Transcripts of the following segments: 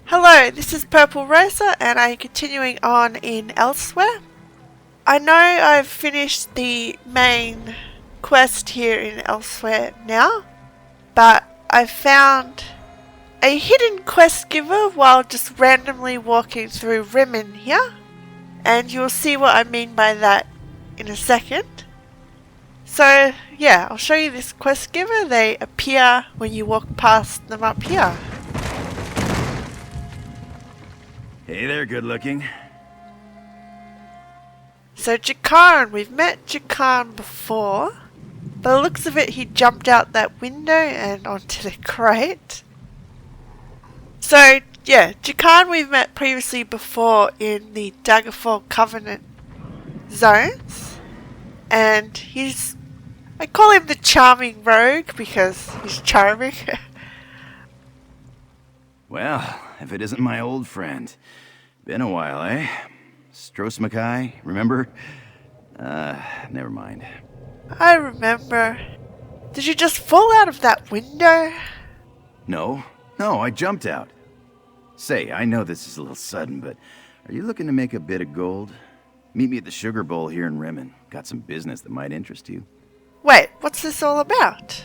Hello, this is Purple Rosa and I'm continuing on in Elsweyr. I know I've finished the main quest here in Elsweyr now, but I found a hidden quest giver while just randomly walking through Rimmen here, and you'll see what I mean by that in a second. So yeah, I'll show you this quest giver. They appear when you walk past them up here. Hey there, good looking. So Jakarn, we've met Jakarn before. By the looks of it, he jumped out that window and onto the crate. So yeah, Jakarn we've met previously before in the Daggerfall Covenant zones. And I call him the charming rogue because he's charming. Well, if it isn't my old friend. Been a while, eh? Strosmakai, remember? Never mind. I remember. Did you just fall out of that window? No, I jumped out. Say, I know this is a little sudden, but are you looking to make a bit of gold? Meet me at the Sugar Bowl here in Rimmen. Got some business that might interest you. Wait, what's this all about?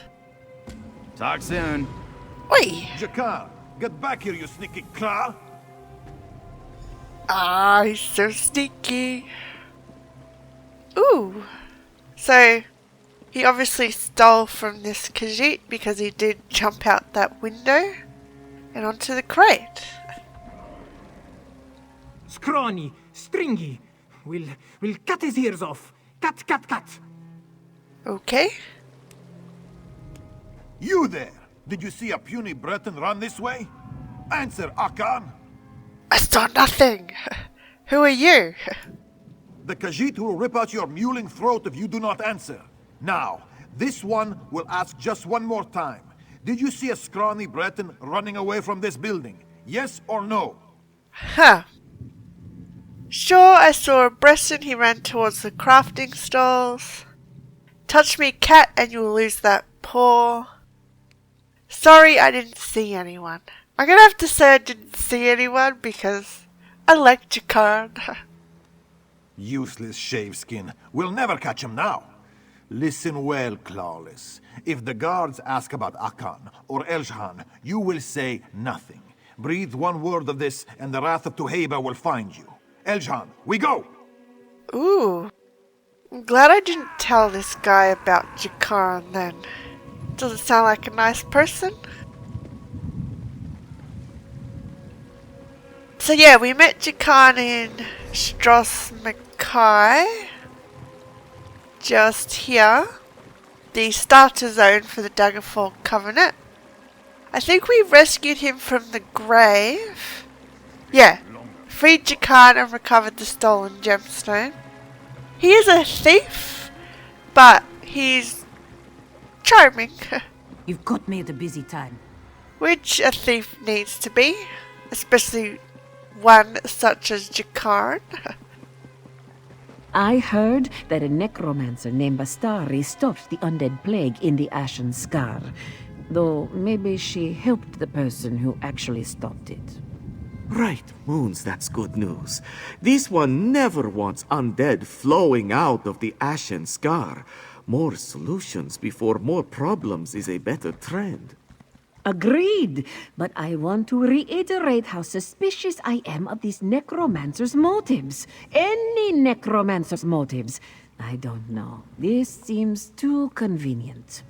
Talk soon. Oi! Jakar, get back here, you sneaky claw! Ah, he's so sneaky. Ooh. So, he obviously stole from this Khajiit because he did jump out that window and onto the crate. Scrawny, stringy. We'll cut his ears off. Cut. Okay. You there! Did you see a puny Breton run this way? Answer, Akan! I saw nothing. Who are you? The Khajiit will rip out your mewling throat if you do not answer. Now, this one will ask just one more time. Did you see a scrawny Breton running away from this building? Yes or no? Huh. Sure, I saw a Breton. He ran towards the crafting stalls. Touch me, cat, and you'll lose that paw. Sorry, I didn't see anyone. I'm gonna have to say I didn't see anyone because I like Jakarn. Useless shaveskin. We'll never catch him now. Listen well, Clawless. If the guards ask about Akan or Elsweyr, you will say nothing. Breathe one word of this and the wrath of Tuheba will find you. Elsweyr, we go! Ooh. I'm glad I didn't tell this guy about Jakarn then. Doesn't sound like a nice person. So yeah, we met Jakarn in Strosmakai. Just here. The starter zone for the Daggerfall Covenant. I think we rescued him from the grave. Yeah. Freed Jakarn and recovered the stolen gemstone. He is a thief, but he's charming. You've got me at a busy time. Which a thief needs to be, especially one such as Jakarn. I heard that a necromancer named Bastari stopped the undead plague in the Ashen Scar. Though maybe she helped the person who actually stopped it. Right, Moons, that's good news. This one never wants undead flowing out of the Ashen Scar. More solutions before more problems is a better trend. Agreed, but I want to reiterate how suspicious I am of these necromancer's motives. Any necromancer's motives. I don't know. This seems too convenient.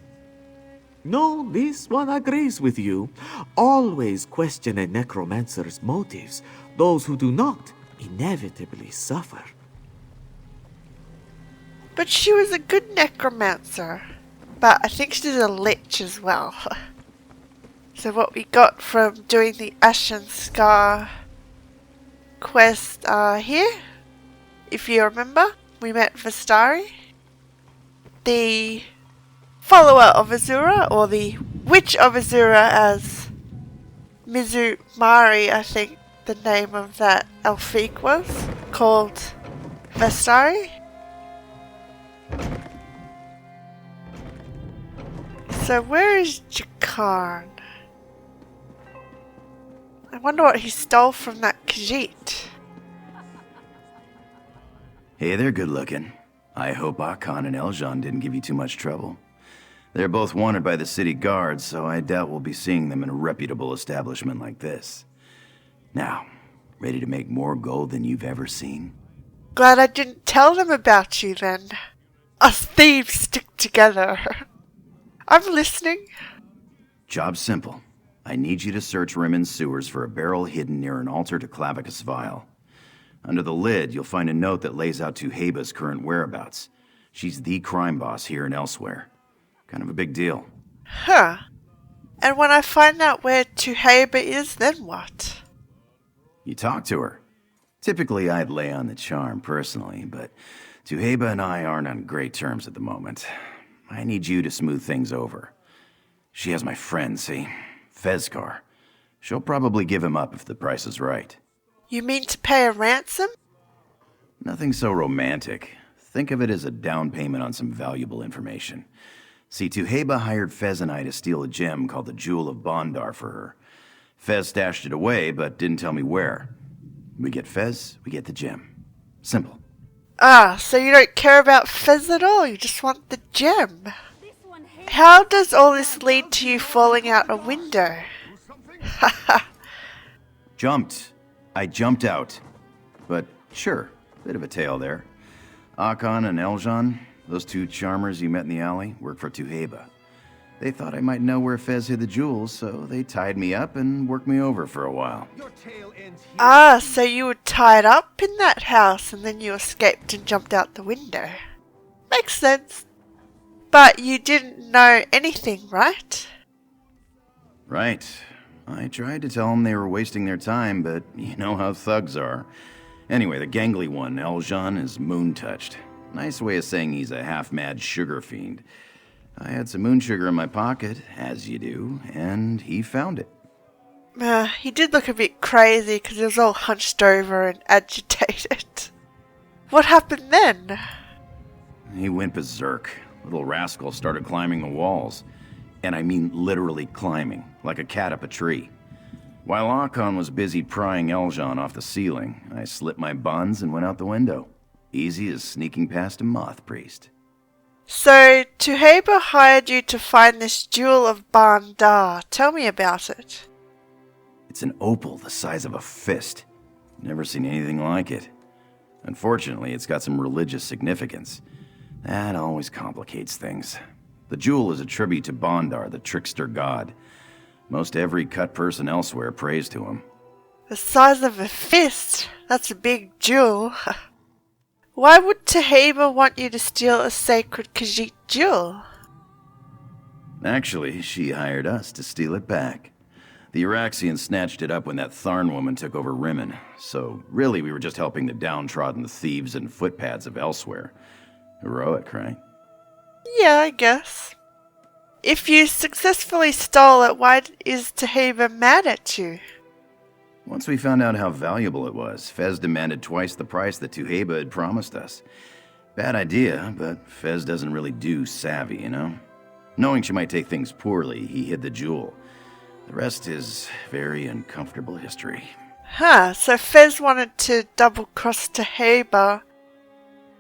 No, this one agrees with you. Always question a necromancer's motives. Those who do not inevitably suffer. But she was a good necromancer. But I think she's a lich as well. So what we got from doing the Ashen Scar quest here, if you remember, we met Vestari, the follower of Azura, or the Witch of Azura, as Mizumari, I think the name of that Elfique was, called Vestari. So where is Jakarn? I wonder what he stole from that Khajiit. Hey, they're good looking. I hope Akan and Eljan didn't give you too much trouble. They're both wanted by the city guards, so I doubt we'll be seeing them in a reputable establishment like this. Now, ready to make more gold than you've ever seen? Glad I didn't tell them about you then. Us thieves stick together. I'm listening. Job's simple. I need you to search Rimmen's sewers for a barrel hidden near an altar to Clavicus Vile. Under the lid, you'll find a note that lays out Tuheba's current whereabouts. She's the crime boss here in Elsweyr. Kind of a big deal. Huh. And when I find out where Tuheba is, then what? You talk to her. Typically, I'd lay on the charm personally, but Tuheba and I aren't on great terms at the moment. I need you to smooth things over. She has my friend, see? Fezcar. She'll probably give him up if the price is right. You mean to pay a ransom? Nothing so romantic. Think of it as a down payment on some valuable information. See, Tuheba hired Fez and I to steal a gem called the Jewel of Bondar for her. Fez stashed it away, but didn't tell me where. We get Fez, we get the gem. Simple. Ah, so you don't care about Fez at all, you just want the gem. How does all this lead to you falling out a window? Haha. I jumped out. But sure, bit of a tale there. Akan and Eljan, those two charmers you met in the alley, work for Tuheba. They thought I might know where Fez hid the jewels, so they tied me up and worked me over for a while. Ah, so you were tied up in that house and then you escaped and jumped out the window. Makes sense. But you didn't know anything, right? Right. I tried to tell them they were wasting their time, but you know how thugs are. Anyway, the gangly one, Eljan, is moon-touched. Nice way of saying he's a half-mad sugar fiend. I had some moon sugar in my pocket, as you do, and he found it. He did look a bit crazy because he was all hunched over and agitated. What happened then? He went berserk. Little rascal started climbing the walls. And I mean literally climbing, like a cat up a tree. While Akan was busy prying Eljan off the ceiling, I slipped my buns and went out the window. Easy as sneaking past a moth priest. So, Tuheba hired you to find this Jewel of Bandar. Tell me about it. It's an opal the size of a fist. Never seen anything like it. Unfortunately, it's got some religious significance. That always complicates things. The jewel is a tribute to Bondar, the trickster god. Most every cut person elsewhere prays to him. The size of a fist? That's a big jewel. Why would Tuheba want you to steal a sacred Khajiit jewel? Actually, she hired us to steal it back. The Iraxians snatched it up when that Tharn woman took over Rimmen, so really we were just helping the downtrodden thieves and footpads of Elsweyr. Heroic, right? Yeah, I guess. If you successfully stole it, why is Tuheba mad at you? Once we found out how valuable it was, Fez demanded twice the price that Tuheba had promised us. Bad idea, but Fez doesn't really do savvy, you know? Knowing she might take things poorly, he hid the jewel. The rest is very uncomfortable history. Huh, so Fez wanted to double-cross Tuheba.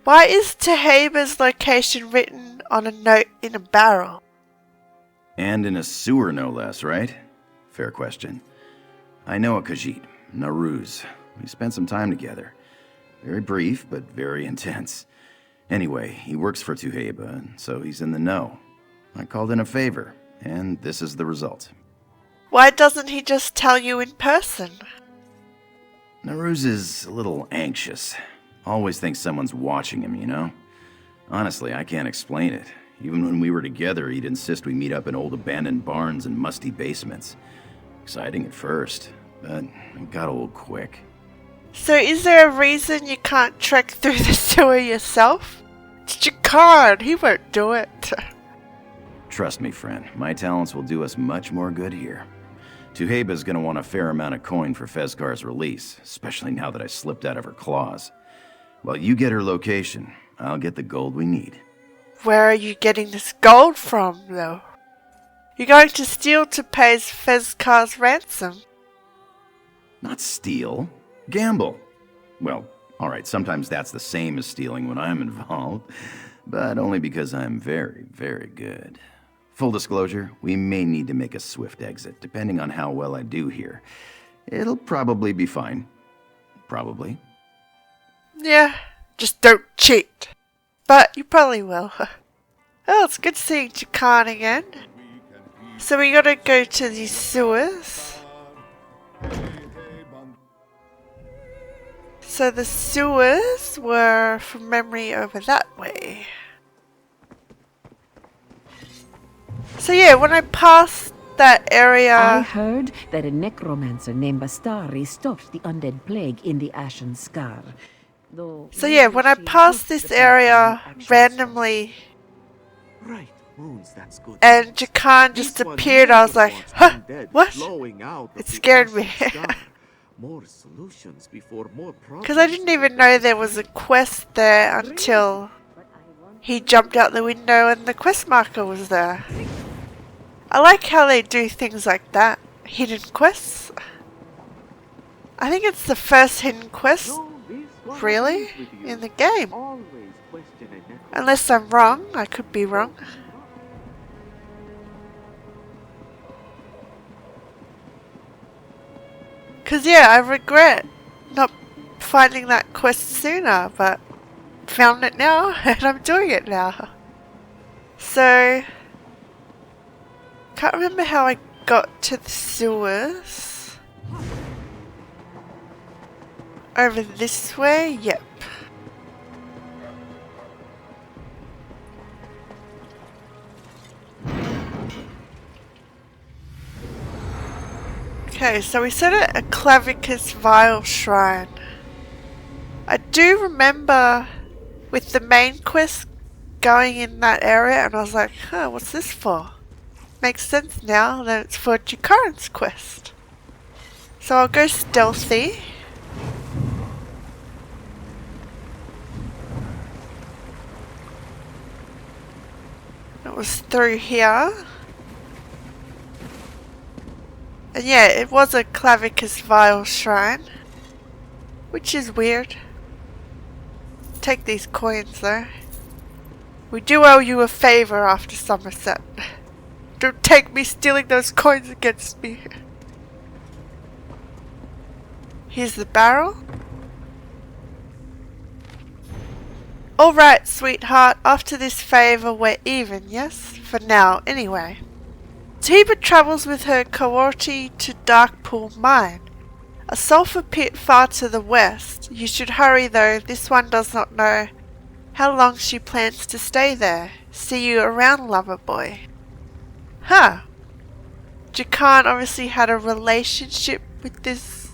Why is Tuheba's location written on a note in a barrel? And in a sewer, no less, right? Fair question. I know a Khajiit, Naruz. We spent some time together. Very brief, but very intense. Anyway, he works for Tuheba, and so he's in the know. I called in a favor, and this is the result. Why doesn't he just tell you in person? Naruz is a little anxious. Always thinks someone's watching him, you know? Honestly, I can't explain it. Even when we were together, he'd insist we meet up in old abandoned barns and musty basements. Exciting at first, but it got old quick. So is there a reason you can't trek through the sewer yourself? It's Jakard, he won't do it. Trust me, friend, my talents will do us much more good here. Tuheba's gonna want a fair amount of coin for Fezcar's release, especially now that I slipped out of her claws. While you get her location, I'll get the gold we need. Where are you getting this gold from, though? You're going to steal to pay Fezcar's ransom. Not steal. Gamble. Well, alright, sometimes that's the same as stealing when I'm involved, but only because I'm very, very good. Full disclosure, we may need to make a swift exit, depending on how well I do here. It'll probably be fine. Probably. Yeah, just don't cheat. But you probably will. Oh, it's good seeing Jakan again. So we gotta go to the sewers. So the sewers were, from memory, over that way. So yeah, when I passed that area... I heard that a necromancer named Bastari stopped the undead plague in the Ashen Scar. Though So yeah, when I she passed hoped this the area person randomly Right, moons, that's good. and news. Jakan just This one appeared, I was never like, wants huh, undead what? flowing out of It the scared me. Ashen Scar. More solutions before more problems. Because I didn't even know there was a quest there until he jumped out the window and the quest marker was there. I like how they do things like that. Hidden quests. I think it's the first hidden quest, No, this one really, agrees with you. in the game. Always question a necromancer. Unless I'm wrong, I could be wrong. Cause yeah, I regret not finding that quest sooner, but found it now and I'm doing it now. So, can't remember how I got to the sewers. Over this way? Yep. Okay, so we set at a Clavicus Vial Shrine. I do remember with the main quest going in that area and I was like, huh, what's this for? Makes sense now that it's for Jakarn's quest. So I'll go stealthy. It was through here. And yeah, it was a Clavicus Vial Shrine. Which is weird. Take these coins though. We do owe you a favor after Somerset. Don't take me stealing those coins against me. Here's the barrel. Alright, sweetheart. After this favor, we're even, yes? For now, anyway. Tiba travels with her cohorty to Darkpool Mine, a sulfur pit far to the west. You should hurry though, this one does not know how long she plans to stay there. See you around, lover boy. Huh. Jakan obviously had a relationship with his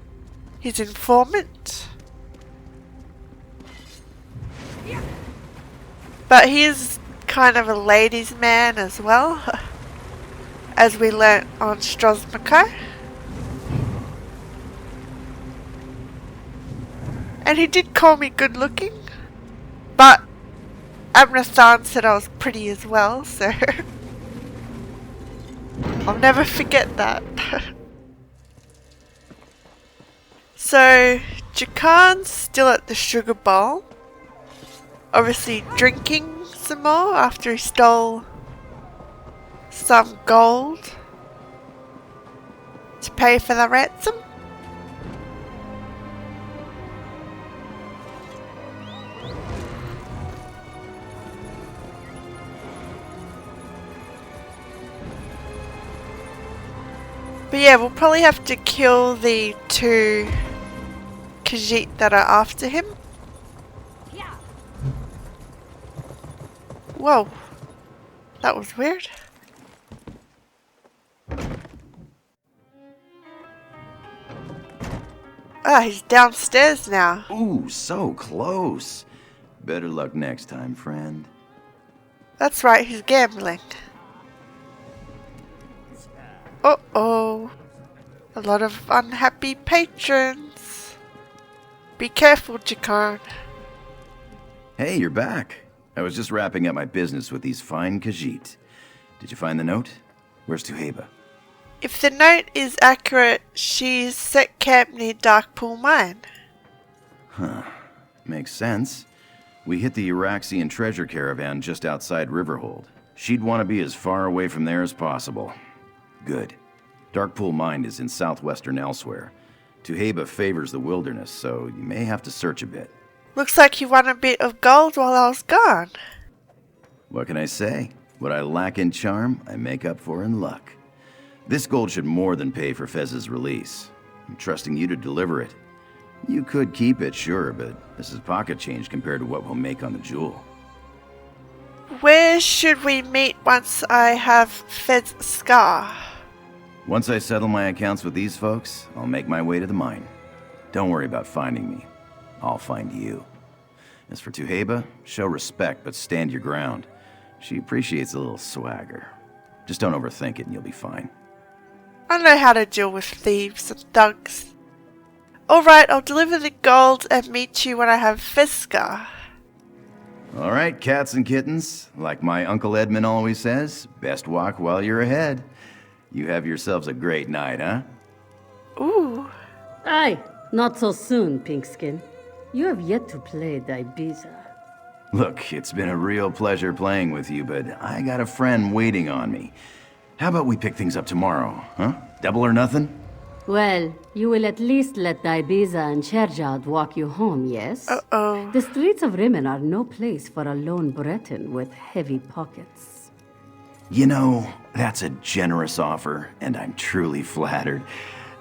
informant. But he is kind of a ladies' man as well. As we learnt on Strosmako. And he did call me good looking. But Amnathan said I was pretty as well, so I'll never forget that. So Jakan's still at the sugar bowl. Obviously drinking some more after he stole some gold to pay for the ransom. But yeah, we'll probably have to kill the two Khajiit that are after him. Whoa, that was weird. Ah, he's downstairs now. Ooh, so close. Better luck next time, friend. That's right, he's gambling. Uh-oh. A lot of unhappy patrons. Be careful, Jakarn. Hey, you're back. I was just wrapping up my business with these fine Khajiit. Did you find the note? Where's Tuheba? If the note is accurate, she's set camp near Darkpool Mine. Huh. Makes sense. We hit the Uraxian treasure caravan just outside Riverhold. She'd want to be as far away from there as possible. Good. Darkpool Mine is in southwestern Elsweyr. Tuheba favors the wilderness, so you may have to search a bit. Looks like you won a bit of gold while I was gone. What can I say? What I lack in charm, I make up for in luck. This gold should more than pay for Fez's release. I'm trusting you to deliver it. You could keep it, sure, but this is pocket change compared to what we'll make on the jewel. Where should we meet once I have Fez's scar? Once I settle my accounts with these folks, I'll make my way to the mine. Don't worry about finding me. I'll find you. As for Tuheba, show respect, but stand your ground. She appreciates a little swagger. Just don't overthink it and you'll be fine. I know how to deal with thieves and thugs. Alright, I'll deliver the gold and meet you when I have Fez's scar. Alright, cats and kittens. Like my Uncle Edmund always says, best walk while you're ahead. You have yourselves a great night, huh? Ooh. Aye, not so soon, Pinkskin. You have yet to play Ibiza. Look, it's been a real pleasure playing with you, but I got a friend waiting on me. How about we pick things up tomorrow, huh? Double or nothing? Well, you will at least let Ibiza and Cherjad walk you home, yes? Uh-oh. The streets of Rimmen are no place for a lone Breton with heavy pockets. You know, that's a generous offer, and I'm truly flattered.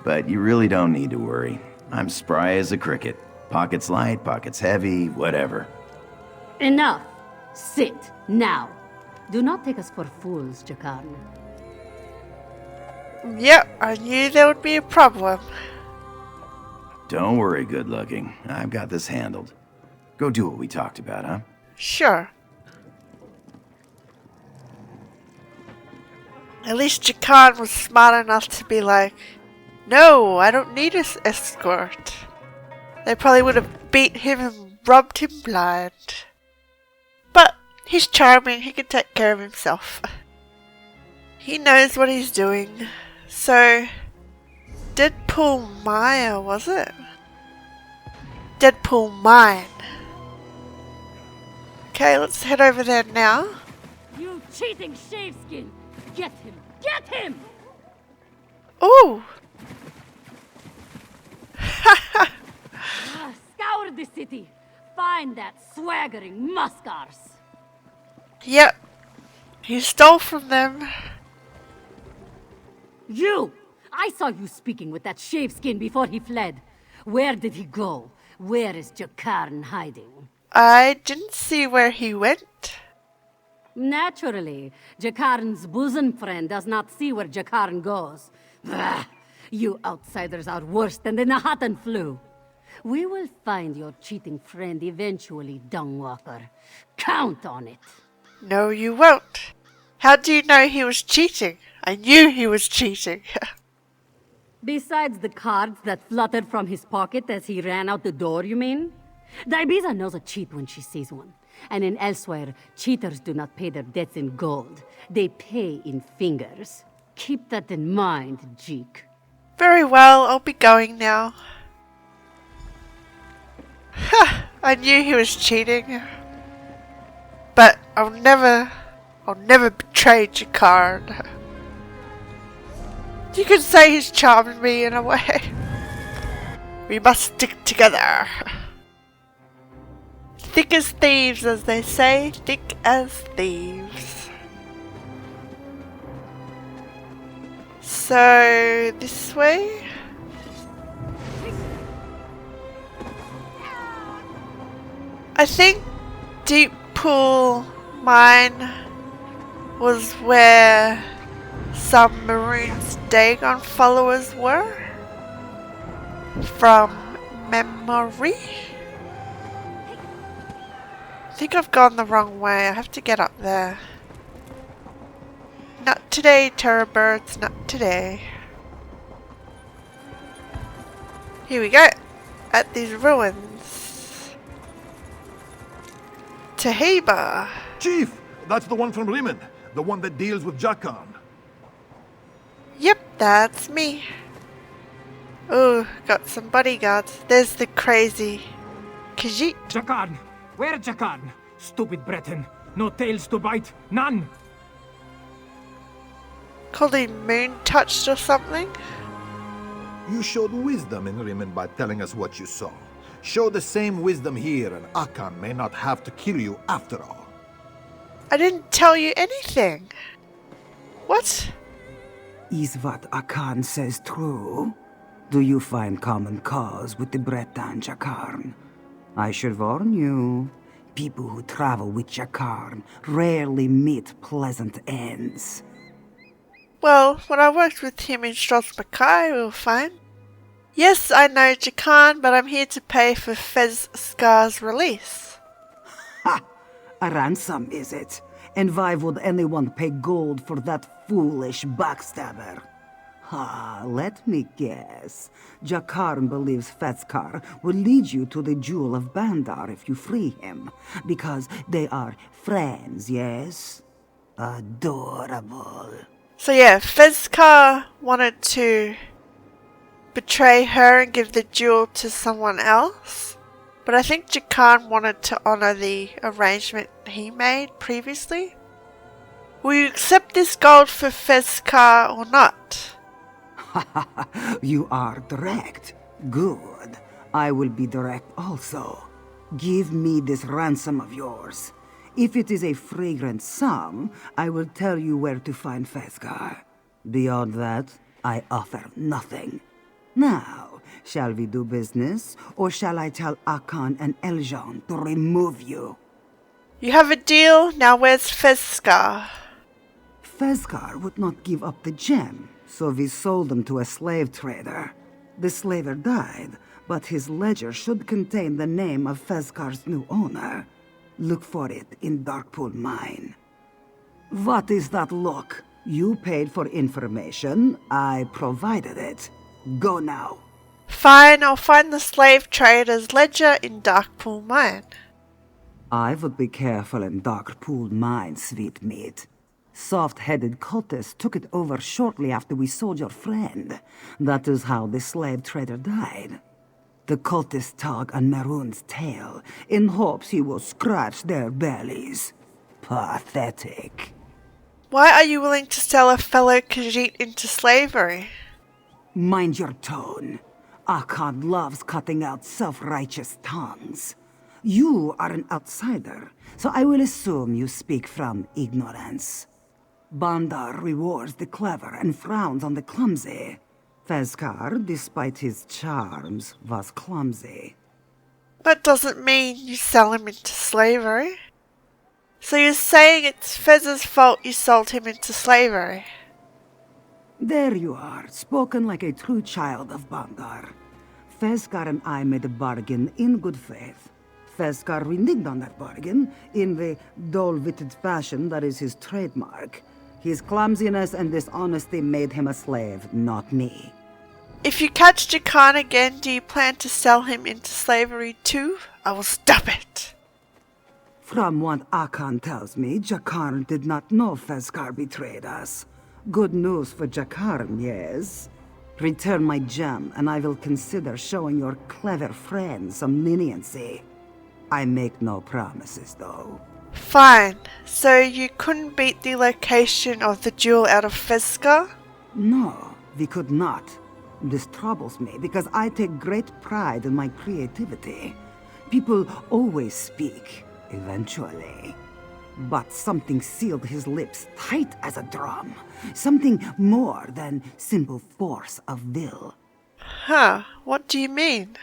But you really don't need to worry. I'm spry as a cricket. Pockets light, pockets heavy, whatever. Enough! Sit, now! Do not take us for fools, Jakarn. Yep, I knew there would be a problem. Don't worry, good looking. I've got this handled. Go do what we talked about, huh? Sure. At least Jakarn was smart enough to be like, no, I don't need an escort. They probably would have beat him and robbed him blind. But he's charming, he can take care of himself. He knows what he's doing. So, Deadpool Mire, was it? Deadpool Mine. Okay, let's head over there now. You cheating shaveskin! Get him! Get him! Ooh! Scour the city! Find that swaggering muskars! Yep. He stole from them. You! I saw you speaking with that shaveskin before he fled. Where did he go? Where is Jakarn hiding? I didn't see where he went. Naturally, Jakarn's bosom friend does not see where Jakarn goes. Bah, you outsiders are worse than the Nahatan flu. We will find your cheating friend eventually, Dungwalker. Count on it. No, you won't. How do you know he was cheating? I knew he was cheating. Besides the cards that fluttered from his pocket as he ran out the door, you mean? Ibiza knows a cheat when she sees one. And in Elsweyr, cheaters do not pay their debts in gold. They pay in fingers. Keep that in mind, Jeek. Very well, I'll be going now. Ha! I knew he was cheating. But I'll never betray Jakarn. You could say he's charming me in a way. We must stick together. Thick as thieves, as they say. Thick as thieves. So, this way? I think Deep Pool Mine was where some Maroon's Dagon followers were. From memory? I think I've gone the wrong way. I have to get up there. Not today, terror birds, not today. Here we go. At these ruins. Tuheba. Chief, that's the one from Rimmen. The one that deals with Jakarn. Yep, That's me. Ooh, got some bodyguards. There's the crazy Khajiit. Jakarn! Where Jakarn? Stupid Breton. No tails to bite. None! Called him moon touched or something. You showed wisdom in Rimmen by telling us what you saw. Show the same wisdom here, and Akan may not have to kill you after all. I didn't tell you anything. What? Is what Akan says true? Do you find common cause with the Breton Jakarn? I should warn you, people who travel with Jakarn rarely meet pleasant ends. Well, when I worked with him in Strasbourg, we were fine. Yes, I know Jakarn, but I'm here to pay for Fezskar's release. Ha! A ransom, is it? And why would anyone pay gold for that foolish backstabber? Ah, let me guess. Jakarn believes Fezskar will lead you to the Jewel of Bandar if you free him, because they are friends, yes? Adorable. So yeah, Fezskar wanted to betray her and give the jewel to someone else, but I think Jakarn wanted to honor the arrangement he made previously. Will you accept this gold for Fezskar or not? You are direct. Good. I will be direct also. Give me this ransom of yours. If it is a fragrant sum, I will tell you where to find Fezskar. Beyond that, I offer nothing. Now, shall we do business, or shall I tell Akan and Eljan to remove you? You have a deal, now where's Fezskar? Fezskar would not give up the gem, so we sold them to a slave trader. The slaver died, but his ledger should contain the name of Fezskar's new owner. Look for it in Darkpool Mine. What is that look? You paid for information, I provided it. Go now. Fine, I'll find the slave trader's ledger in Darkpool Mine. I would be careful in Darkpool Mine, sweet meat. Soft-headed cultists took it over shortly after we sold your friend. That is how the slave trader died. The cultists tug on Maroon's tail, in hopes he will scratch their bellies. Pathetic. Why are you willing to sell a fellow Khajiit into slavery? Mind your tone. Akan loves cutting out self-righteous tongues. You are an outsider, so I will assume you speak from ignorance. Bandar rewards the clever and frowns on the clumsy. Fezskar, despite his charms, was clumsy. That doesn't mean you sell him into slavery. So you're saying it's Fez's fault you sold him into slavery? There you are, spoken like a true child of Bandar. Fezskar and I made a bargain in good faith. Fezskar reneged on that bargain in the dull-witted fashion that is his trademark. His clumsiness and dishonesty made him a slave, not me. If you catch Jakarn again, do you plan to sell him into slavery too? I will stop it. From what Akan tells me, Jakarn did not know Fezskar betrayed us. Good news for Jakarn, yes? Return my gem, and I will consider showing your clever friend some leniency. I make no promises, though. Fine. So you couldn't beat the location of the jewel out of Fezskar? No, we could not. This troubles me because I take great pride in my creativity. People always speak, eventually. But something sealed his lips tight as a drum. Something more than simple force of will. Huh, what do you mean?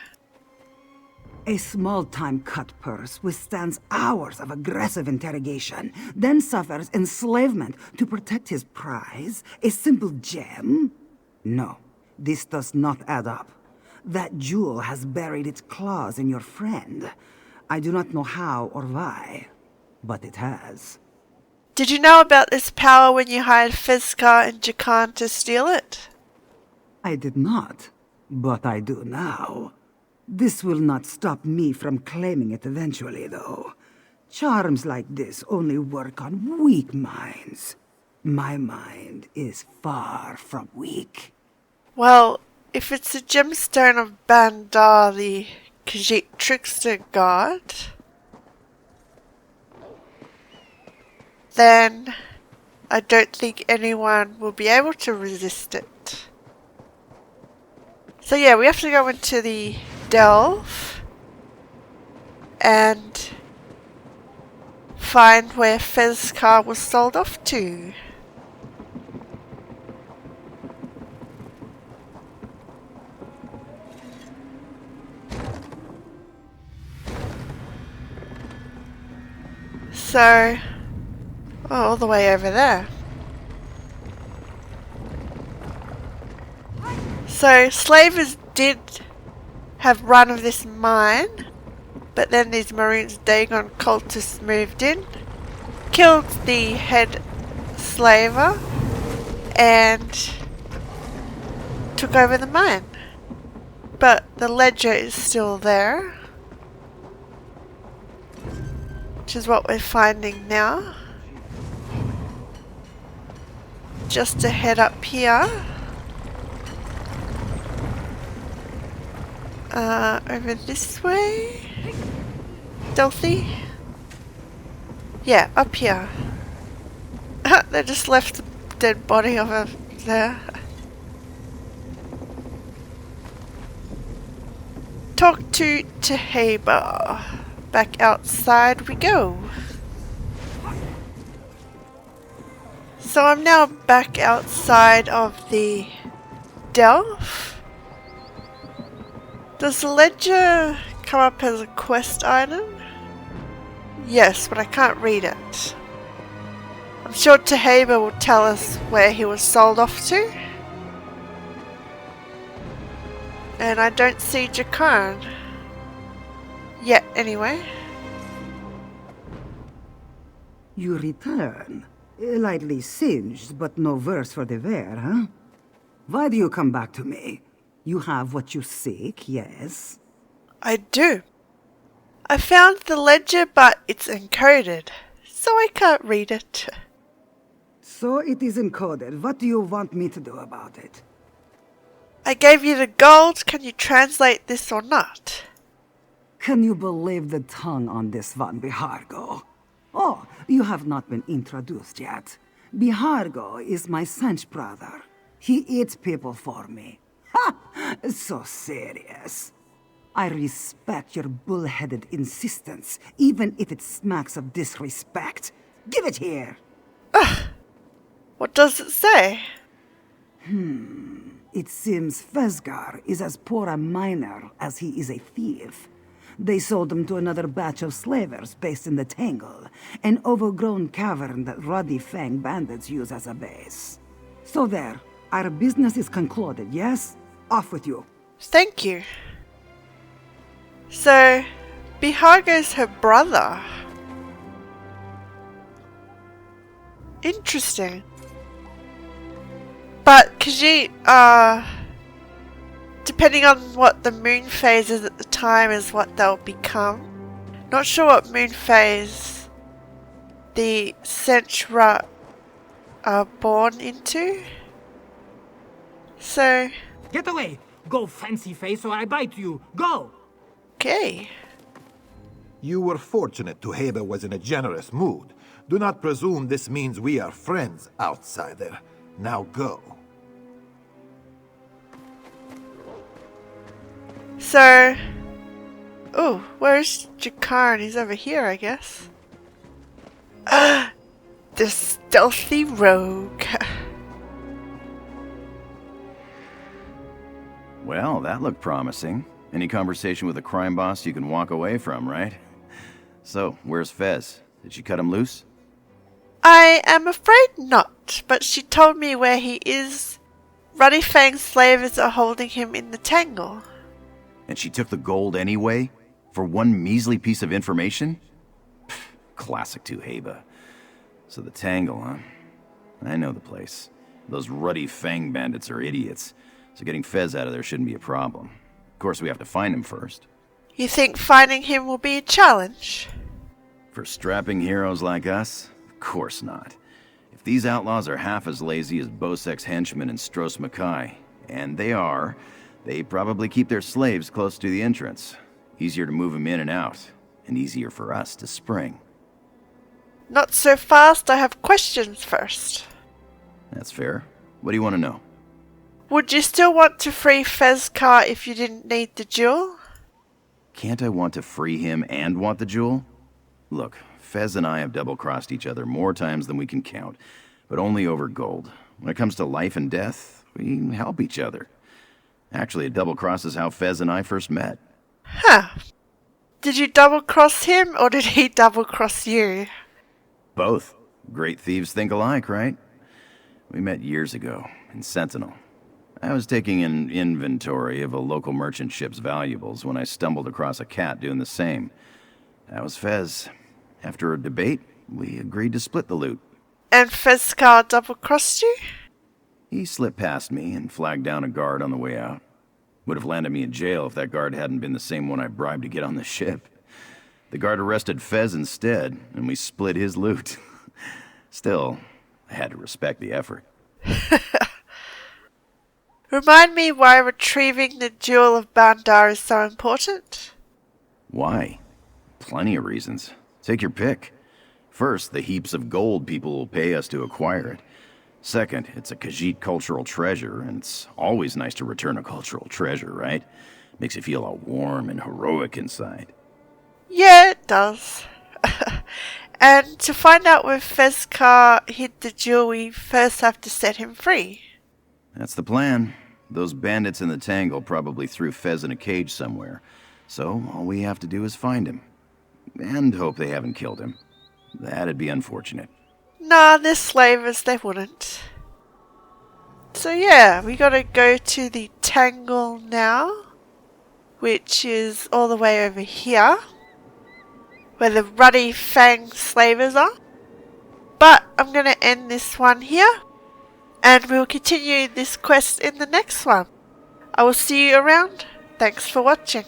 A small-time cut purse withstands hours of aggressive interrogation, then suffers enslavement to protect his prize? A simple gem? No, this does not add up. That jewel has buried its claws in your friend. I do not know how or why, but it has. Did you know about this power when you hired Fezskar and Jakarn to steal it? I did not, but I do now. This will not stop me from claiming it eventually, though. Charms like this only work on weak minds. My mind is far from weak. Well, if it's a gemstone of Bandar, the Khajiit trickster god, then I don't think anyone will be able to resist it. So yeah, we have to go into the delve and find where Fez's car was sold off to. So, all the way over there. So, slavers did have run of this mine, but then these Maroons Dagon cultists moved in, killed the head slaver, and took over the mine. But the ledger is still there, which is what we're finding now. Just to head up here. Over this way. Stealthy. Yeah, up here. They just left the dead body of her there. Talk to Teheba. Back outside we go. So I'm now back outside of the delve. Does the ledger come up as a quest item? Yes, but I can't read it. I'm sure Teheba will tell us where he was sold off to. And I don't see Jakarn yet, anyway. You return. Lightly singed, but no worse for the wear, huh? Why do you come back to me? You have what you seek, yes? I do. I found the ledger, but it's encoded, so I can't read it. So it is encoded. What do you want me to do about it? I gave you the gold. Can you translate this or not? Can you believe the tongue on this one, Bihargo? Oh, you have not been introduced yet. Bihargo is my Sanch brother. He eats people for me. Ha! So serious. I respect your bullheaded insistence, even if it smacks of disrespect. Give it here! What does it say? It seems Fezgar is as poor a miner as he is a thief. They sold him to another batch of slavers based in the Tangle, an overgrown cavern that Ruddy Fang bandits use as a base. So there, our business is concluded, yes? Off with you. Thank you. So, Bihargo's her brother. Interesting. But Khajiit, depending on what the moon phase is at the time is what they'll become. Not sure what moon phase the Sentra are born into. So... Get away! Go, fancy face, or I bite you! Go! Okay. You were fortunate Teheba was in a generous mood. Do not presume this means we are friends, outsider. Now go. So... Oh, where's Jakarn? He's over here, I guess. The stealthy rogue. Well, that looked promising. Any conversation with a crime boss you can walk away from, right? So, where's Fez? Did she cut him loose? I am afraid not, but she told me where he is. Ruddy Fang's slavers are holding him in the Tangle. And she took the gold anyway? For one measly piece of information? Pfft, classic Teheba. So the Tangle, huh? I know the place. Those Ruddy Fang bandits are idiots, so getting Fez out of there shouldn't be a problem. Of course, we have to find him first. You think finding him will be a challenge? For strapping heroes like us? Of course not. If If these outlaws are half as lazy as Bosek's henchmen and Stros Mackay, and they probably keep their slaves close to the entrance. Easier to move them in and out, and easier for us to spring. Not so fast, I have questions first. That's fair. What do you want to know? Would you still want to free Fezcar if you didn't need the jewel? Can't I want to free him and want the jewel? Look, Fez and I have double-crossed each other more times than we can count, but only over gold. When it comes to life and death, we help each other. Actually, a double-cross is how Fez and I first met. Huh. Did you double-cross him, or did he double-cross you? Both. Great thieves think alike, right? We met years ago, in Sentinel. I was taking an inventory of a local merchant ship's valuables when I stumbled across a cat doing the same. That was Fez. After a debate, we agreed to split the loot. And Fezcar double-crossed you? He slipped past me and flagged down a guard on the way out. Would have landed me in jail if that guard hadn't been the same one I bribed to get on the ship. The guard arrested Fez instead, and we split his loot. Still, I had to respect the effort. Remind me why retrieving the Jewel of Bandar is so important? Why? Plenty of reasons. Take your pick. First, the heaps of gold people will pay us to acquire it. Second, it's a Khajiit cultural treasure, and it's always nice to return a cultural treasure, right? Makes you feel all warm and heroic inside. Yeah, it does. And to find out where Fezcar hid the jewel, we first have to set him free. That's the plan. Those bandits in the Tangle probably threw Fez in a cage somewhere. So all we have to do is find him. And hope they haven't killed him. That'd be unfortunate. Nah, they're slavers, they wouldn't. So yeah, we gotta go to the Tangle now, which is all the way over here, where the ruddy fang slavers are. But I'm gonna end this one here, and we'll continue this quest in the next one. I will see you around. Thanks for watching.